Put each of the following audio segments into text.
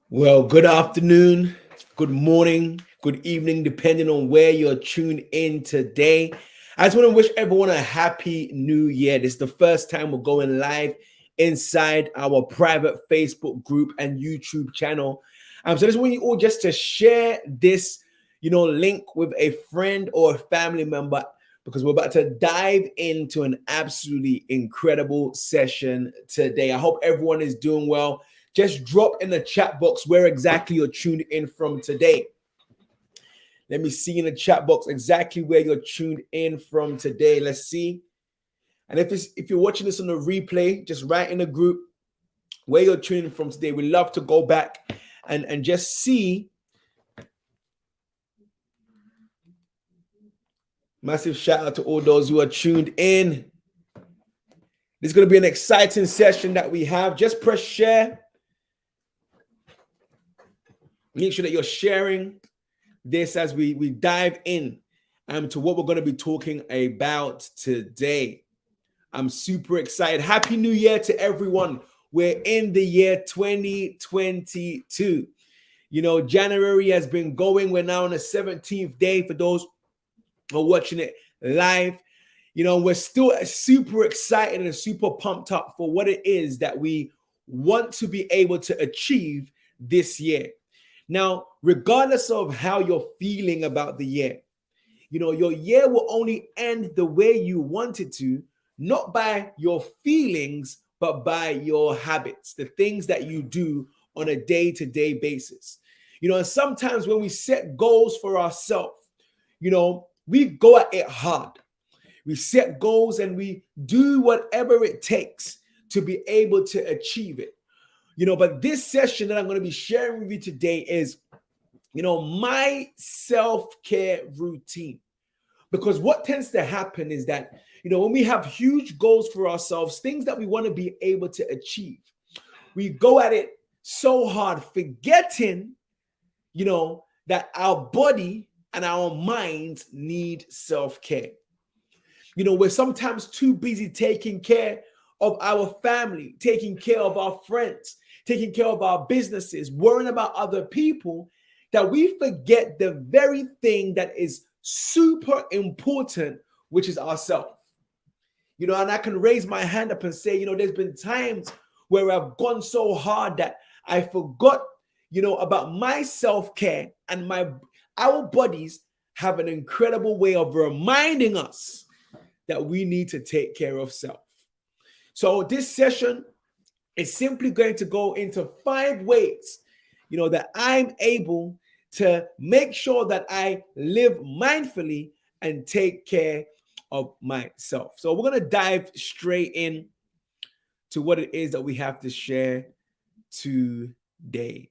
Well, good afternoon, good morning, good evening, depending on where you're tuned in today. I just want to wish everyone a happy new year. This is the first time we're going live inside our private Facebook group and YouTube channel. So I just want you all just to share this, link with a friend or a family member because we're about to dive into an absolutely incredible session today. I hope everyone is doing well. Just drop in the chat box where exactly you're tuned in from today. Let me see in the chat box exactly where you're tuned in from today. Let's see. And if you're watching this on the replay, just write in the group where you're tuning in from today. We'd love to go back and just see. Massive shout out to all those who are tuned in. This is going to be an exciting session that we have. Just press share. Make sure that you're sharing this as we dive in to what we're going to be talking about today. I'm super excited. Happy New Year to everyone. We're in the year 2022. January has been going. We're now on the 17th day for those who are watching it live. We're still super excited and super pumped up for what it is that we want to be able to achieve this year. Now, regardless of how you're feeling about the year, your year will only end the way you want it to, not by your feelings, but by your habits, the things that you do on a day-to-day basis. And sometimes when we set goals for ourselves, we go at it hard. We set goals and we do whatever it takes to be able to achieve it. But this session that I'm going to be sharing with you today is, my self-care routine. Because what tends to happen is that, when we have huge goals for ourselves, things that we want to be able to achieve, we go at it so hard, forgetting, that our body and our minds need self-care. We're sometimes too busy taking care of our family, taking care of our friends, taking care of our businesses, worrying about other people, that we forget the very thing that is super important, which is ourselves. And I can raise my hand up and say, there's been times where I've gone so hard that I forgot, about my self-care, and our bodies have an incredible way of reminding us that we need to take care of self. So this session is simply going to go into 5 ways, that I'm able to make sure that I live mindfully and take care of myself. So we're going to dive straight in to what it is that we have to share today.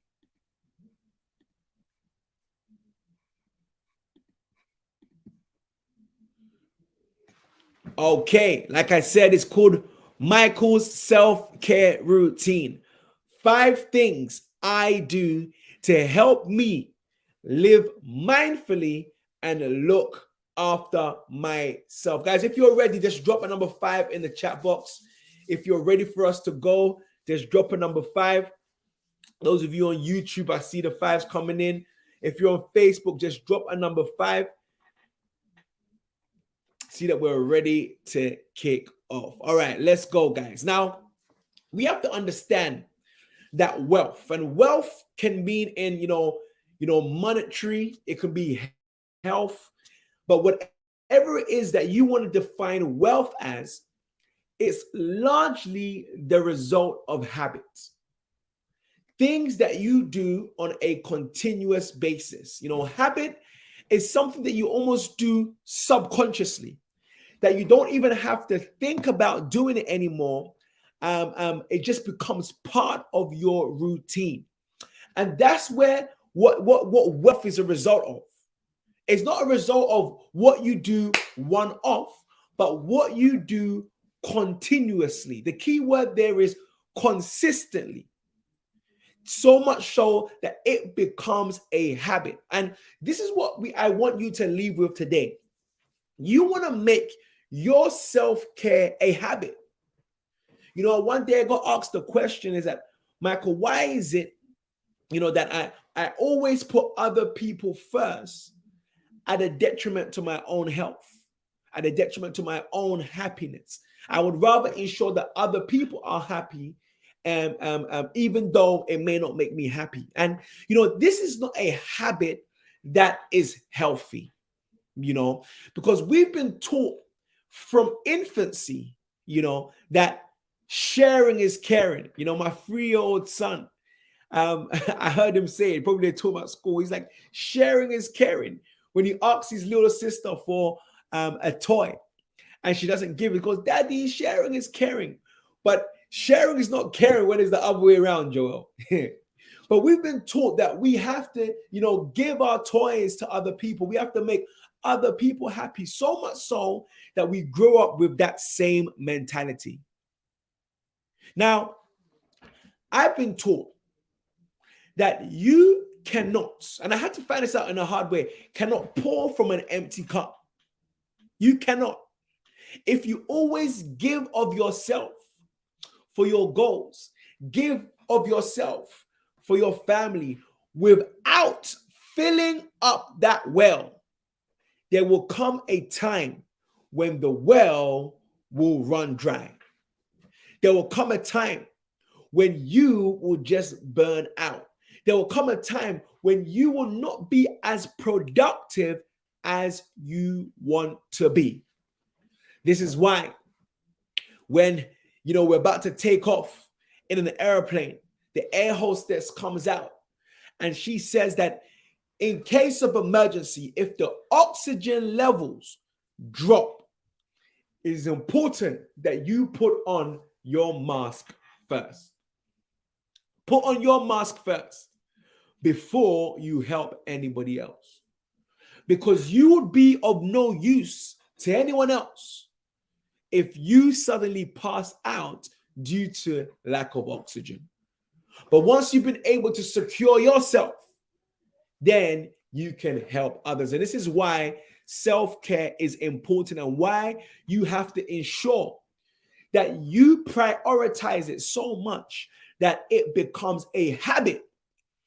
Okay, like I said, it's called Michael's self-care routine. 5 things I do to help me live mindfully and look after myself. Guys, if you're ready, just drop a number 5 in the chat box. If you're ready for us to go, just drop a number 5. Those of you on YouTube, I see the 5s coming in. If you're on Facebook, just drop a number 5. See that we're ready to kick off. All right, let's go, guys. Now, we have to understand that wealth can mean in, monetary, it could be health, but whatever it is that you want to define wealth as, it's largely the result of habits. Things that you do on a continuous basis. Habit is something that you almost do subconsciously, that you don't even have to think about doing it anymore. It just becomes part of your routine. And that's where what wealth is a result of. It's not a result of what you do one-off, but what you do continuously. The key word there is consistently. So much so that it becomes a habit. And this is what I want you to leave with today. You want to make your self-care a habit. One day I got asked the question is that, Michael, why is it, that I always put other people first at a detriment to my own health, at a detriment to my own happiness? I would rather ensure that other people are happy, even though it may not make me happy. And, this is not a habit that is healthy, because we've been taught from infancy, that sharing is caring. My 3-year-old son, I heard him say it, probably they talk about school. He's like, sharing is caring. When he asks his little sister for a toy and she doesn't give it, because Daddy, sharing is caring. But sharing is not caring when it's the other way around, Joel. But we've been taught that we have to, give our toys to other people. We have to make other people happy, so much so that we grow up with that same mentality. Now, I've been taught that you cannot, and I had to find this out in a hard way, cannot pour from an empty cup. You cannot. If you always give of yourself for your goals, give of yourself for your family without filling up that well, there will come a time when the well will run dry. There will come a time when you will just burn out. There will come a time when you will not be as productive as you want to be. This is why when, we're about to take off in an airplane, the air hostess comes out and she says that in case of emergency, if the oxygen levels drop, it is important that you put on your mask first. Put on your mask first before you help anybody else. Because you would be of no use to anyone else if you suddenly pass out due to lack of oxygen. But once you've been able to secure yourself, then you can help others. And this is why self-care is important and why you have to ensure that you prioritize it so much that it becomes a habit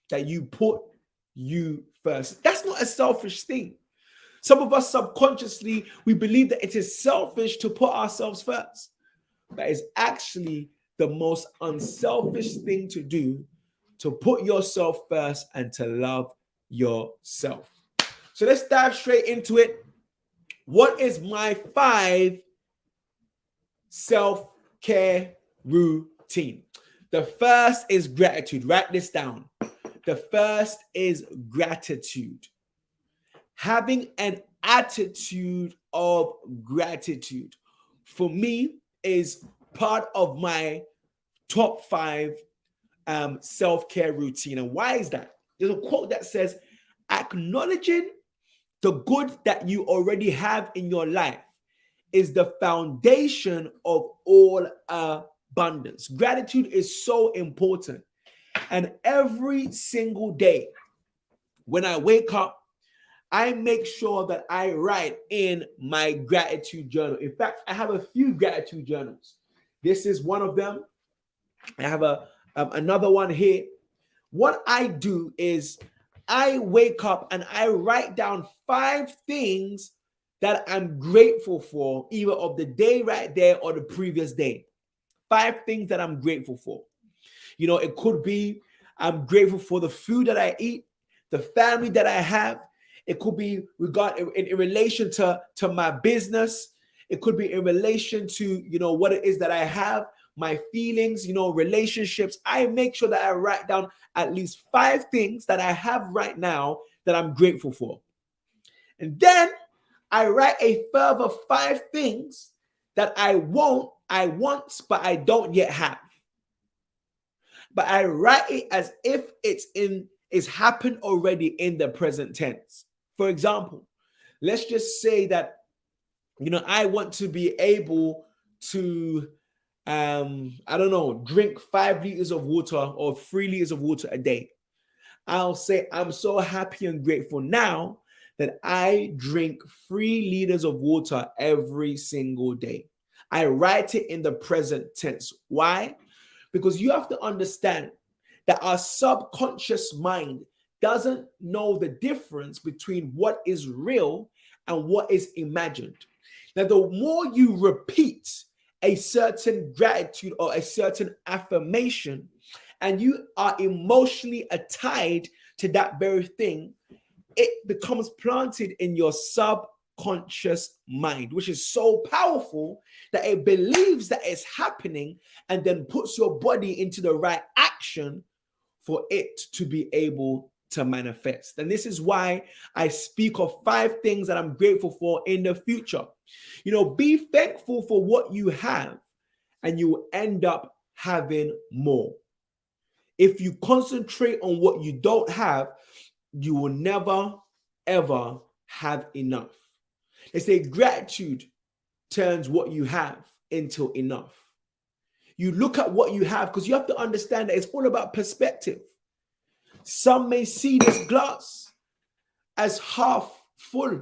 that you put you first. That's not a selfish thing. Some of us subconsciously, we believe that it is selfish to put ourselves first. But it's actually the most unselfish thing to do, to put yourself first and to love yourself. So let's dive straight into it. What is my 5 self-care routine? The first is gratitude. Write this down. The first is gratitude. Having an attitude of gratitude for me is part of my top 5 self-care routine. And why is that? There's a quote that says, acknowledging the good that you already have in your life is the foundation of all abundance. Gratitude is so important. And every single day when I wake up, I make sure that I write in my gratitude journal. In fact, I have a few gratitude journals. This is one of them. I have another one here. What I do is I wake up and I write down 5 things that I'm grateful for, either of the day right there or the previous day. 5 things that I'm grateful for. It could be I'm grateful for the food that I eat, the family that I have. It could be in relation to my business. It could be in relation to, what it is that I have, my feelings, relationships. I make sure that I write down at least 5 things that I have right now that I'm grateful for. And then I write a further 5 things that I want, but I don't yet have. But I write it as if it's happened already in the present tense. For example, let's just say that, I want to be able to, drink 5 liters of water or 3 liters of water a day. I'll say, I'm so happy and grateful now that I drink 3 liters of water every single day. I write it in the present tense. Why? Because you have to understand that our subconscious mind doesn't know the difference between what is real and what is imagined. Now, the more you repeat a certain gratitude or a certain affirmation, and you are emotionally tied to that very thing, it becomes planted in your subconscious mind, which is so powerful that it believes that it's happening and then puts your body into the right action for it to be able to manifest. And this is why I speak of 5 things that I'm grateful for in the future. Be thankful for what you have, and you will end up having more. If you concentrate on what you don't have, you will never, ever have enough. They say gratitude turns what you have into enough. You look at what you have because you have to understand that it's all about perspective. Some may see this glass as half full.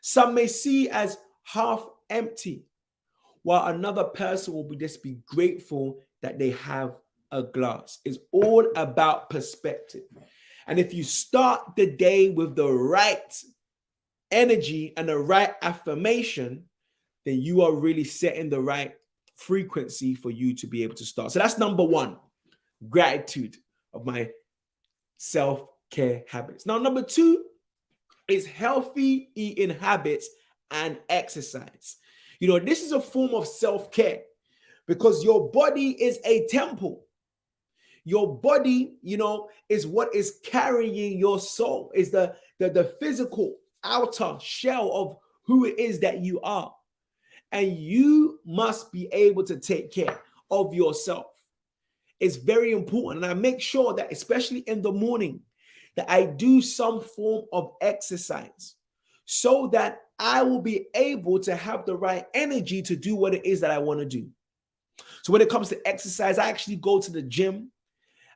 Some may see as half empty, while another person will just be grateful that they have a glass. It's all about perspective. And if you start the day with the right energy and the right affirmation, then you are really setting the right frequency for you to be able to start. So that's number 1, gratitude of my self-care habits. Now, number 2 is healthy eating habits and exercise. This is a form of self-care because your body is a temple. Your body, is what is carrying your soul, is the physical outer shell of who it is that you are. And you must be able to take care of yourself. It's very important. And I make sure that, especially in the morning, that I do some form of exercise so that I will be able to have the right energy to do what it is that I want to do. So when it comes to exercise, I actually go to the gym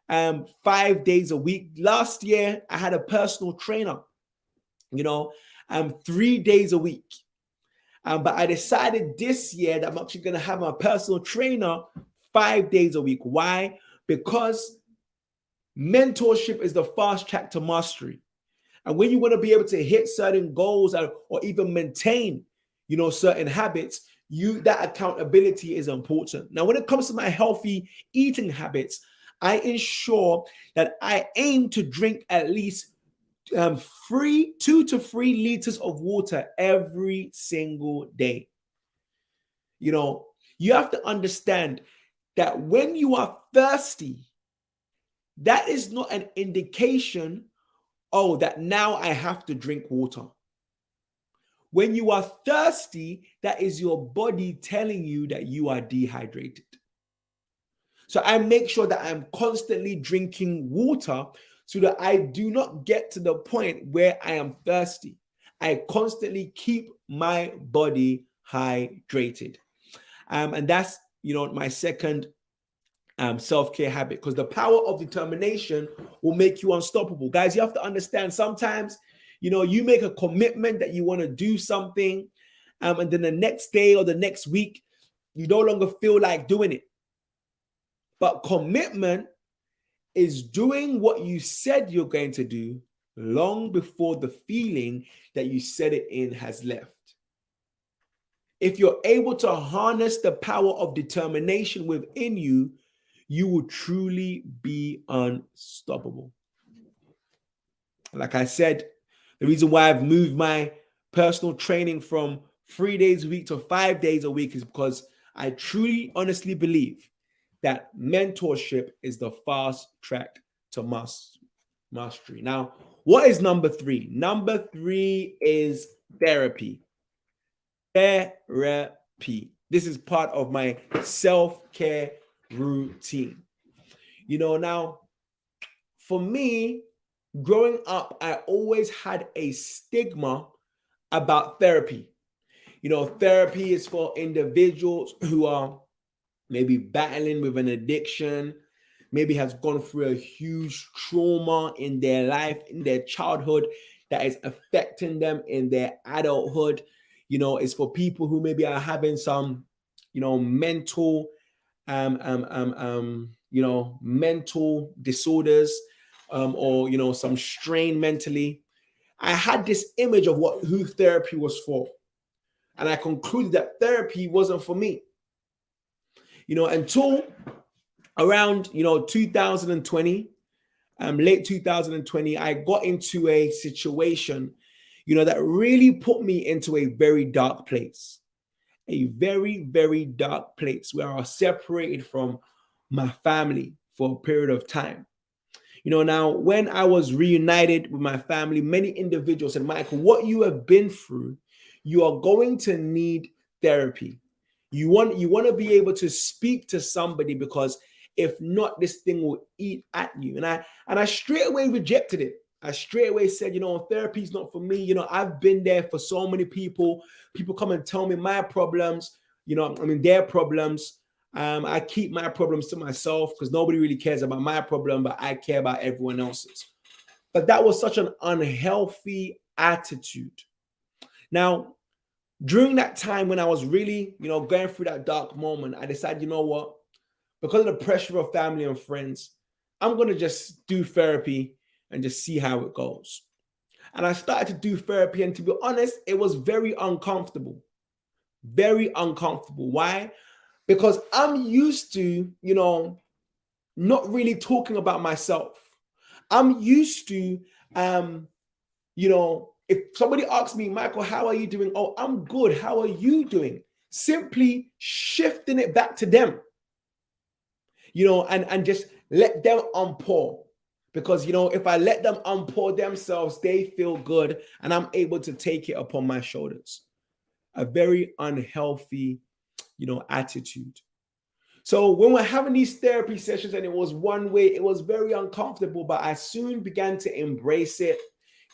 5 days a week. Last year, I had a personal trainer, 3 days a week. But I decided this year that I'm actually going to have my personal trainer 5 days a week. Why? Because mentorship is the fast track to mastery. And when you want to be able to hit certain goals or even maintain, certain habits, that accountability is important. Now, when it comes to my healthy eating habits, I ensure that I aim to drink at least 2 to 3 liters of water every single day. You have to understand that when you are thirsty, that is not an indication, that now I have to drink water. When you are thirsty, that is your body telling you that you are dehydrated. So I make sure that I'm constantly drinking water so that I do not get to the point where I am thirsty. I constantly keep my body hydrated. And that's, my second self-care habit, because the power of determination will make you unstoppable. Guys, you have to understand, sometimes, you make a commitment that you want to do something, and then the next day or the next week, you no longer feel like doing it. But commitment is doing what you said you're going to do long before the feeling that you said it in has left. If you're able to harness the power of determination within you, you will truly be unstoppable. Like I said, the reason why I've moved my personal training from 3 days a week to 5 days a week is because I truly, honestly believe that mentorship is the fast track to mastery. Now, what is number 3? Number 3 is therapy. Therapy. This is part of my self-care routine. Now, for me, growing up, I always had a stigma about therapy. Therapy is for individuals who are maybe battling with an addiction, maybe has gone through a huge trauma in their life, in their childhood, that is affecting them in their adulthood. It's for people who maybe are having some mental, mental disorders, or some strain mentally, I had this image of who therapy was for. And I concluded that therapy wasn't for me. Until around, 2020, late 2020, I got into a situation, that really put me into a very dark place. A very, very dark place where I was separated from my family for a period of time. Now, when I was reunited with my family, many individuals said, Michael, what you have been through, you are going to need therapy. You want to be able to speak to somebody, because if not, this thing will eat at you. And I straight away rejected it. I straight away said, therapy is not for me. I've been there for so many people. People come and tell me my problems, their problems. I keep my problems to myself because nobody really cares about my problem, but I care about everyone else's. But that was such an unhealthy attitude. Now, during that time when I was really, going through that dark moment, I decided, what? Because of the pressure of family and friends, I'm going to just do therapy and just see how it goes. And I started to do therapy, and to be honest, it was very uncomfortable. Very uncomfortable. Why? Because I'm used to, not really talking about myself. I'm used to, if somebody asks me, Michael, how are you doing? Oh, I'm good. How are you doing? Simply shifting it back to them, and just let them unpour. Because, if I let them unpour themselves, they feel good and I'm able to take it upon my shoulders. A very unhealthy, attitude. So when we're having these therapy sessions and it was one way, it was very uncomfortable, but I soon began to embrace it,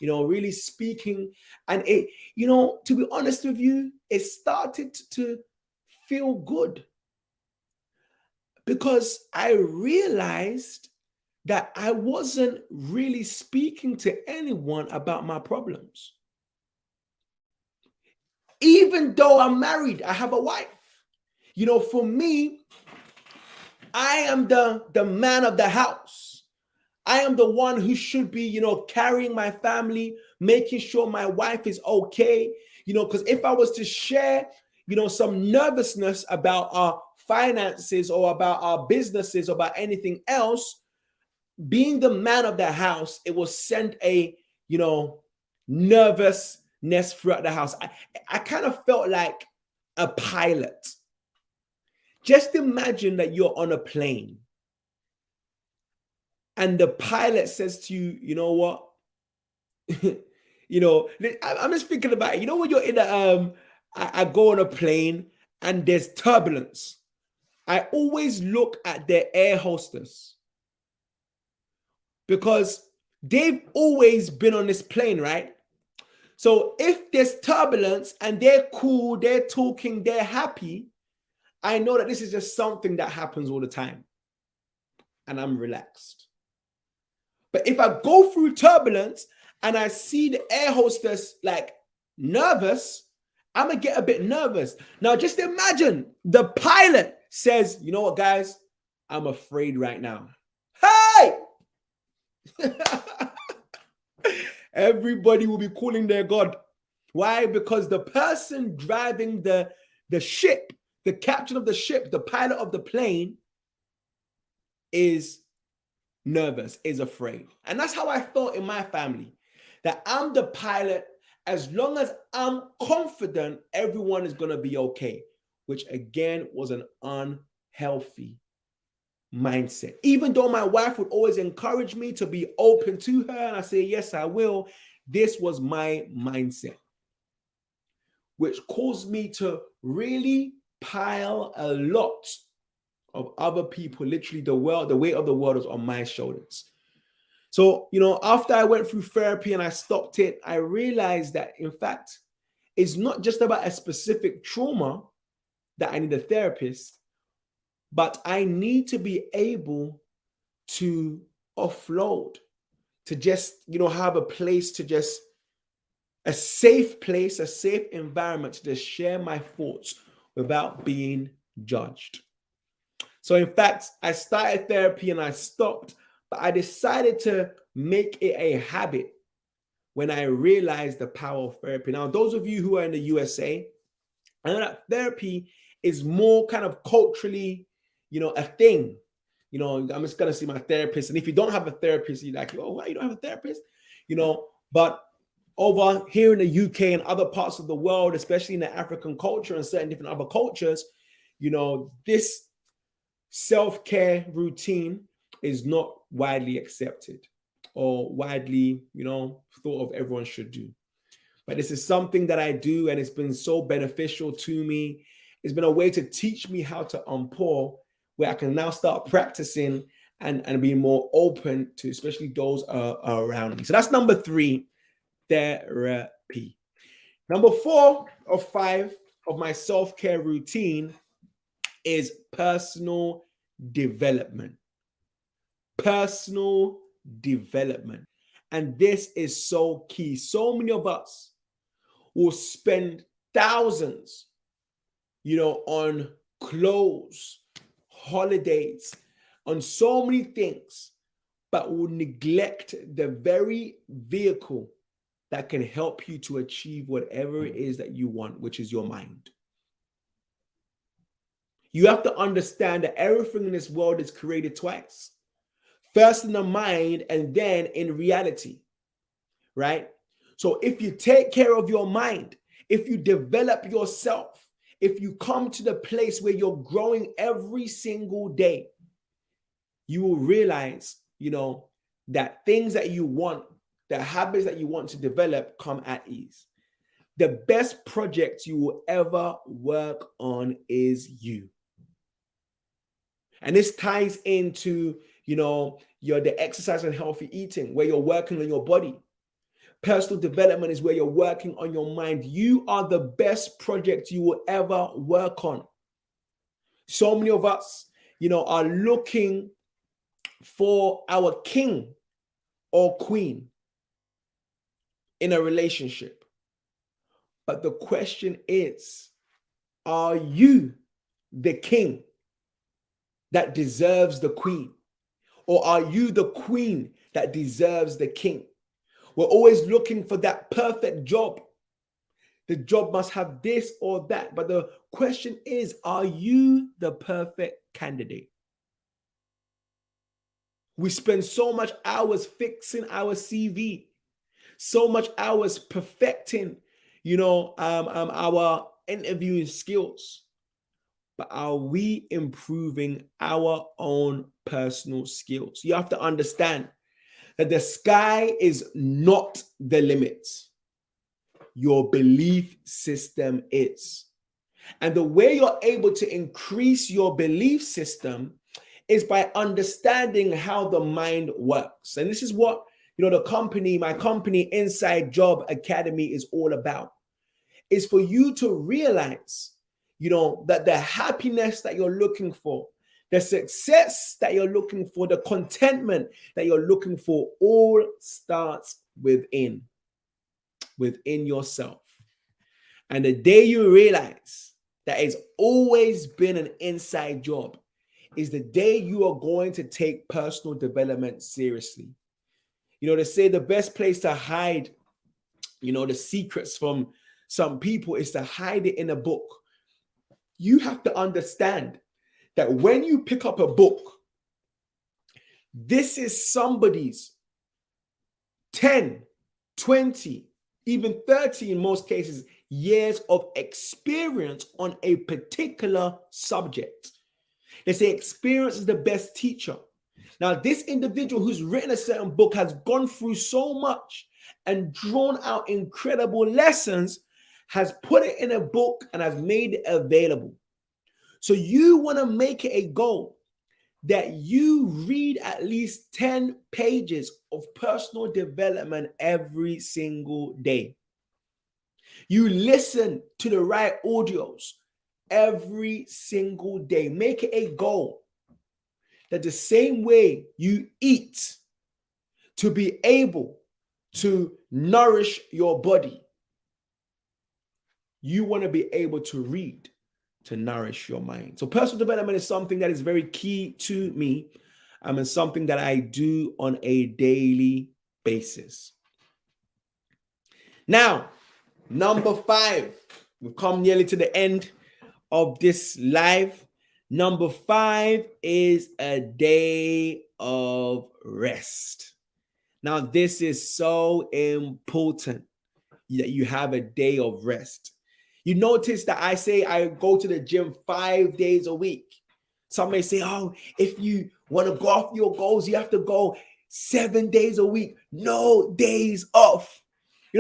really speaking. And it, to be honest with you, it started to feel good, because I realized that I wasn't really speaking to anyone about my problems. Even though I'm married, I have a wife. For me, I am the man of the house. I am the one who should be, carrying my family, making sure my wife is okay. Because if I was to share, some nervousness about our finances or about our businesses or about anything else, being the man of the house, it will send a, nervousness throughout the house. I kind of felt like a pilot. Just imagine that you're on a plane and the pilot says to you, you know what? I'm just thinking about it. When you're in I go on a plane and there's turbulence. I always look at the air hostess, because they've always been on this plane, right? So if there's turbulence and they're cool, they're talking, they're happy, I know that this is just something that happens all the time. And I'm relaxed. But if I go through turbulence and I see the air hostess like nervous, I'm going to get a bit nervous. Now, just imagine the pilot says, you know what, guys? I'm afraid right now. Hey! Everybody will be calling their God. Why? Because the person driving the ship, the captain of the ship, the pilot of the plane, is nervous, is afraid. And that's how I felt in my family, that I'm the pilot. As long as I'm confident, everyone is going to be okay, which again was an unhealthy mindset. Even though my wife would always encourage me to be open to her, and I say, yes, I will. This was my mindset, which caused me to really pile a lot of other people. Literally, the weight of the world was on my shoulders. So, after I went through therapy and I stopped it, I realized that, in fact, it's not just about a specific trauma that I need a therapist, but I need to be able to offload, to just, have a place to just, a safe place, a safe environment to just share my thoughts without being judged. So in fact, I started therapy and I stopped, but I decided to make it a habit when I realized the power of therapy. Now, those of you who are in the USA, I know that therapy is more kind of culturally, a thing. I'm just going to see my therapist. And if you don't have a therapist, you're like, oh, why you don't have a therapist? But over here in the UK and other parts of the world, especially in the African culture and certain different other cultures, this self-care routine is not widely accepted or widely, thought of everyone should do. But this is something that I do, and it's been so beneficial to me. It's been a way to teach me how to unpour, where I can now start practicing and be more open to especially those around me. So that's number 3, therapy. Number 4 or 5 of my self-care routine is personal development. Personal development. And this is so key. So many of us will spend thousands, on clothes, holidays, on so many things, but will neglect the very vehicle that can help you to achieve whatever it is that you want, which is your mind. You have to understand that everything in this world is created twice. First in the mind and then in reality, right? So if you take care of your mind, if you develop yourself, if you come to the place where you're growing every single day, you will realize, that things that you want, the habits that you want to develop come at ease. The best project you will ever work on is you. And this ties into, the exercise and healthy eating, where you're working on your body. Personal development is where you're working on your mind. You are the best project you will ever work on. So many of us, are looking for our king or queen in a relationship. But the question is, are you the king that deserves the queen? Or are you the queen that deserves the king? We're always looking for that perfect job. The job must have this or that. But the question is, are you the perfect candidate? We spend so much hours fixing our CV, so much hours perfecting, our interviewing skills. But are we improving our own personal skills? You have to understand that the sky is not the limit. Your belief system is. And the way you're able to increase your belief system is by understanding how the mind works. And this is what, my company, Inside Job Academy, is all about. Is for you to realize, that the happiness that you're looking for, the success that you're looking for, the contentment that you're looking for, all starts within yourself. And the day you realize that it's always been an inside job is the day you are going to take personal development seriously. They say the best place to hide, the secrets from some people is to hide it in a book. You have to understand that when you pick up a book, this is somebody's 10, 20, even 30 in most cases, years of experience on a particular subject. They say experience is the best teacher. Now, this individual who's written a certain book has gone through so much and drawn out incredible lessons, has put it in a book and has made it available. So you want to make it a goal that you read at least 10 pages of personal development every single day. You listen to the right audios every single day. Make it a goal that the same way you eat to be able to nourish your body, you want to be able to read to nourish your mind. So personal development is something that is very key to me. And something that I do on a daily basis. Now, number 5, we've come nearly to the end of this live. Number 5 is a day of rest. Now, this is so important that you have a day of rest. You notice that I say I go to the gym 5 days a week. Some may say, oh, if you want to go off your goals, you have to go 7 days a week. No days off.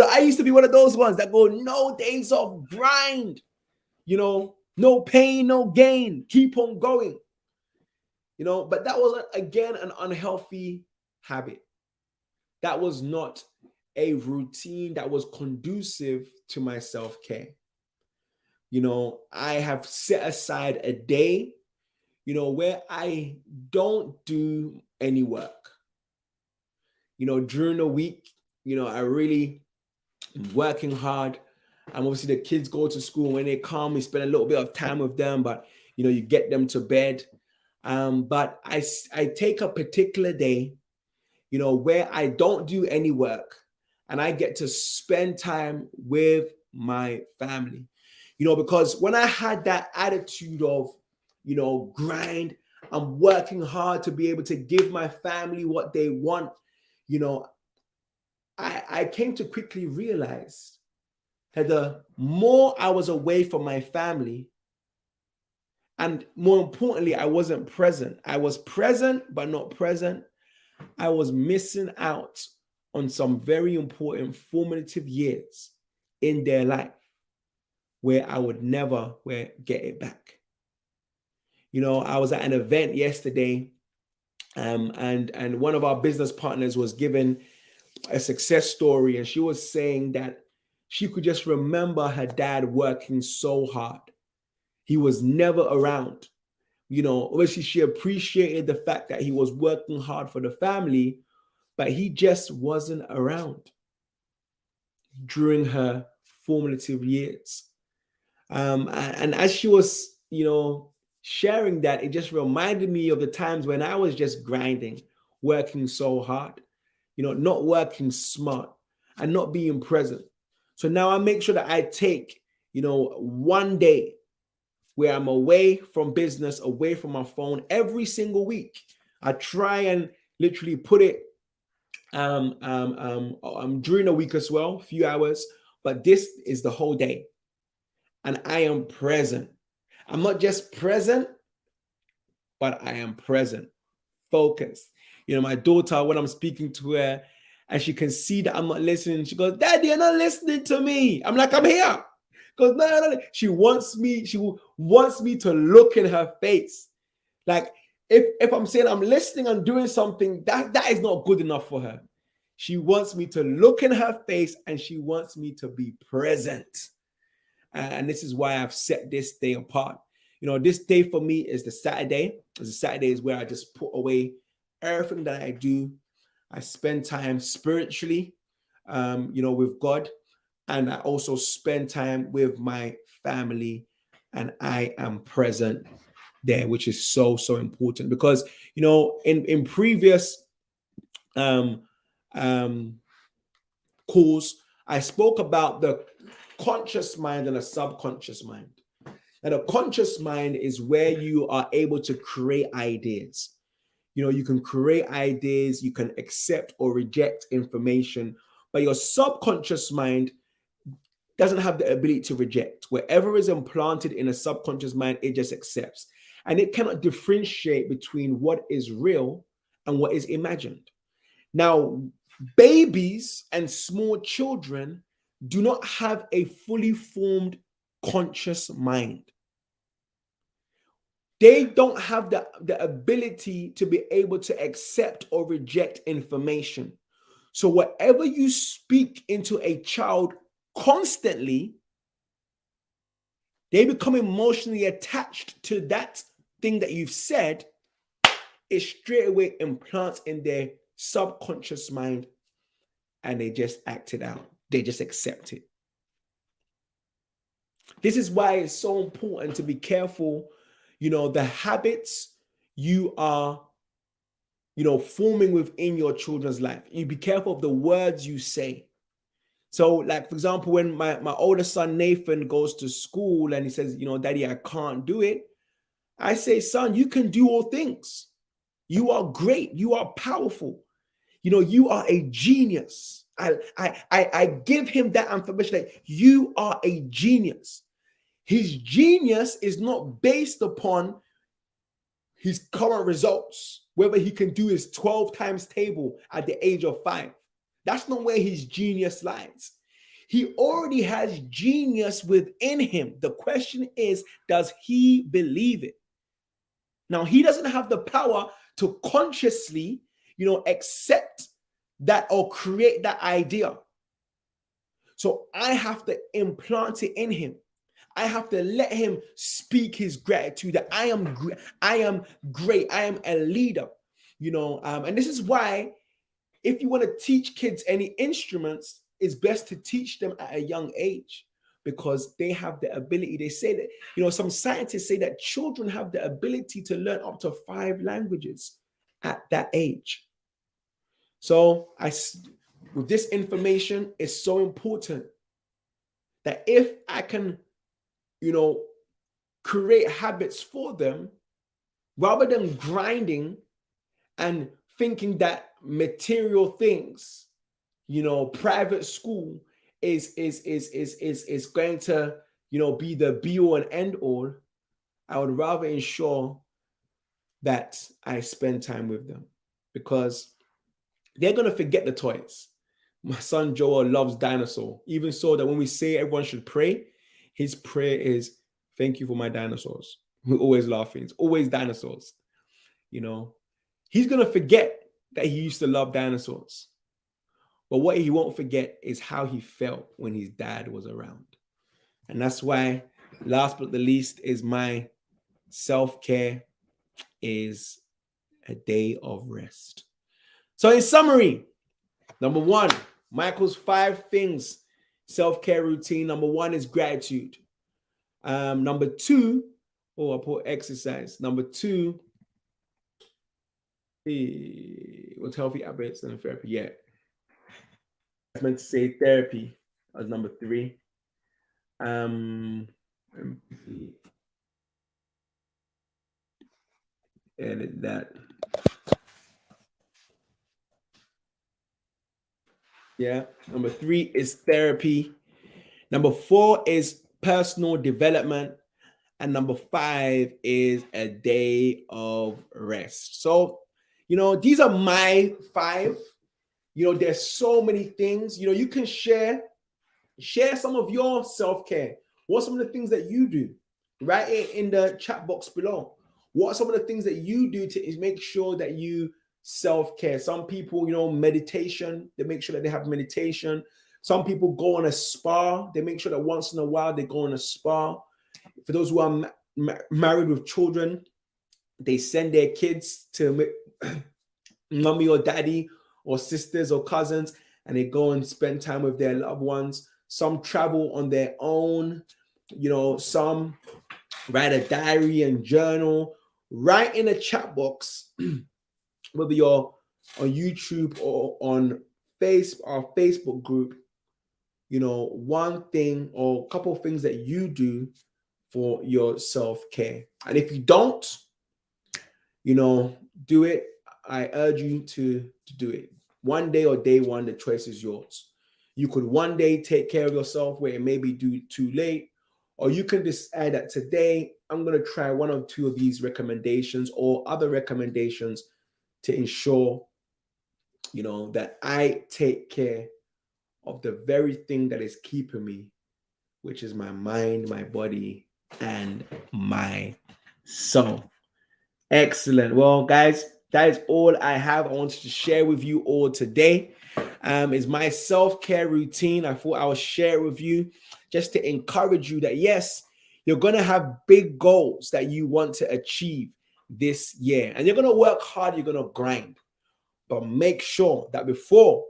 I used to be one of those ones that go no days off, grind. No pain, no gain. Keep on going. But that was, again, an unhealthy habit. That was not a routine that was conducive to my self-care. I have set aside a day where I don't do any work. During the week, I really am working hard. And obviously the kids go to school. When they come, we spend a little bit of time with them, but, you get them to bed. But I take a particular day, where I don't do any work and I get to spend time with my family, because when I had that attitude of, grind, I'm working hard to be able to give my family what they want. I came to quickly realize that the more I was away from my family, and more importantly, I wasn't present. I was present, but not present. I was missing out on some very important formative years in their life where I would never get it back. I was at an event yesterday, and one of our business partners was given a success story, and she was saying that she could just remember her dad working so hard. He was never around. Obviously she appreciated the fact that he was working hard for the family, but he just wasn't around during her formative years. And as she was, sharing that, it just reminded me of the times when I was just grinding, working so hard, not working smart and not being present. So now I make sure that I take, one day where I'm away from business, away from my phone every single week. I try and literally put it during the week as well, a few hours, but this is the whole day. And I am present. I'm not just present, but I am present, focused. My daughter, when I'm speaking to her and she can see that I'm not listening, she goes, Daddy, you're not listening to me. I'm like, I'm here. Because no. She wants me to look in her face. Like if I'm saying I'm listening and doing something, that is not good enough for her. She wants me to look in her face and she wants me to be present. And this is why I've set this day apart. This day for me is the Saturday. The Saturday is where I just put away everything that I do. I spend time spiritually, with God. And I also spend time with my family. And I am present there, which is so, so important. Because, in previous calls, I spoke about the conscious mind and a subconscious mind. And a conscious mind is where you are able to create ideas. You can create ideas, you can accept or reject information, but your subconscious mind doesn't have the ability to reject. Whatever is implanted in a subconscious mind, it just accepts. And it cannot differentiate between what is real and what is imagined. Now, babies and small children do not have a fully formed conscious mind. They don't have the ability to be able to accept or reject information. So whatever you speak into a child constantly, they become emotionally attached to that thing that you've said. It straight away implants in their subconscious mind and they just act it out. They just accept it. This is why it's so important to be careful, the habits you are, forming within your children's life. You be careful of the words you say. So, like, for example, when my older son Nathan goes to school and he says, Daddy, I can't do it. I say, son, you can do all things. You are great. You are powerful. You are a genius. I give him that information that you are a genius. His genius is not based upon his current results, whether he can do his 12 times table at the age of 5. That's not where his genius lies. He already has genius within him. The question is, does he believe it? Now, he doesn't have the power to consciously, accept that or create that idea. So I have to implant it in him. I have to let him speak his gratitude that I am great. I am a leader, and this is why if you want to teach kids any instruments, it's best to teach them at a young age because they have the ability. They say that, some scientists say that children have the ability to learn up to 5 languages at that age. So with this information, it's so important that if I can, create habits for them rather than grinding and thinking that material things, private school is going to, be the be all and end all. I would rather ensure that I spend time with them because they're going to forget the toys. My son Joel loves dinosaur, even so that when we say everyone should pray, his prayer is, thank you for my dinosaurs. We're always laughing. It's always dinosaurs. He's going to forget that he used to love dinosaurs. But what he won't forget is how he felt when his dad was around. And that's why, last but not the least, is my self-care is a day of rest. So in summary, number 1, Michael's 5 things, self-care routine. Number 1 is gratitude. Number 2, I put exercise. Number 2, what's healthy habits and therapy? Yeah. I meant to say therapy as number 3. Edit that. Yeah. Number 3 is therapy. Number 4 is personal development. And number 5 is a day of rest. So, these are my 5. There's so many things. You can share some of your self-care. What are some of the things that you do? Write it in the chat box below. What are some of the things that you do to make sure that you self-care? Some people, meditation, they make sure that they have meditation. Some people go on a spa. They make sure that once in a while they go on a spa. For those who are married with children, they send their kids to mommy or daddy or sisters or cousins, and they go and spend time with their loved ones. Some travel on their own. Some write a diary and journal. Write in a chat box, whether you're on YouTube or on our Facebook group, one thing or a couple of things that you do for your self-care. And if you don't, do it, I urge you to do it. One day or day one, the choice is yours. You could one day take care of yourself where it may be too late, or you can decide that today I'm going to try one or two of these recommendations or other recommendations to ensure, that I take care of the very thing that is keeping me, which is my mind, my body, and my soul. Excellent. Well, guys, that is all I have. I wanted to share with you all today. Is my self-care routine. I thought I would share with you just to encourage you that yes, you're going to have big goals that you want to achieve this year, and you're going to work hard, you're going to grind, but make sure that before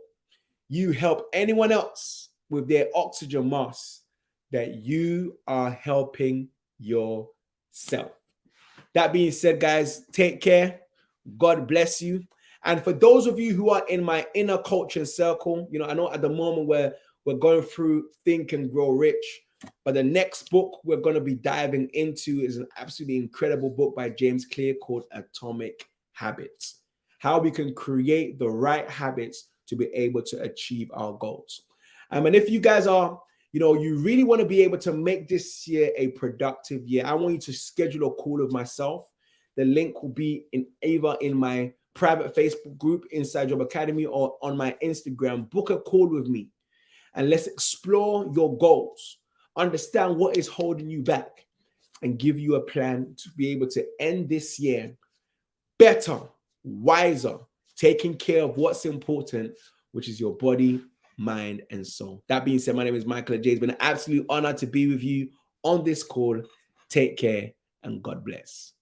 you help anyone else with their oxygen mask, that you are helping yourself. That being said, guys, take care. God bless you. And for those of you who are in my inner coaching circle, I know at the moment we're going through Think and Grow Rich, but the next book we're going to be diving into is an absolutely incredible book by James Clear called Atomic Habits. How we can create the right habits to be able to achieve our goals. And if you guys are, you really want to be able to make this year a productive year, I want you to schedule a call with myself. The link will be either in my private Facebook group, Inside Job Academy, or on my Instagram. Book a call with me and let's explore your goals, understand what is holding you back, and give you a plan to be able to end this year better, wiser, taking care of what's important, which is your body, mind, and soul. That being said, my name is Michael J. It's been an absolute honor to be with you on this call. Take care and God bless.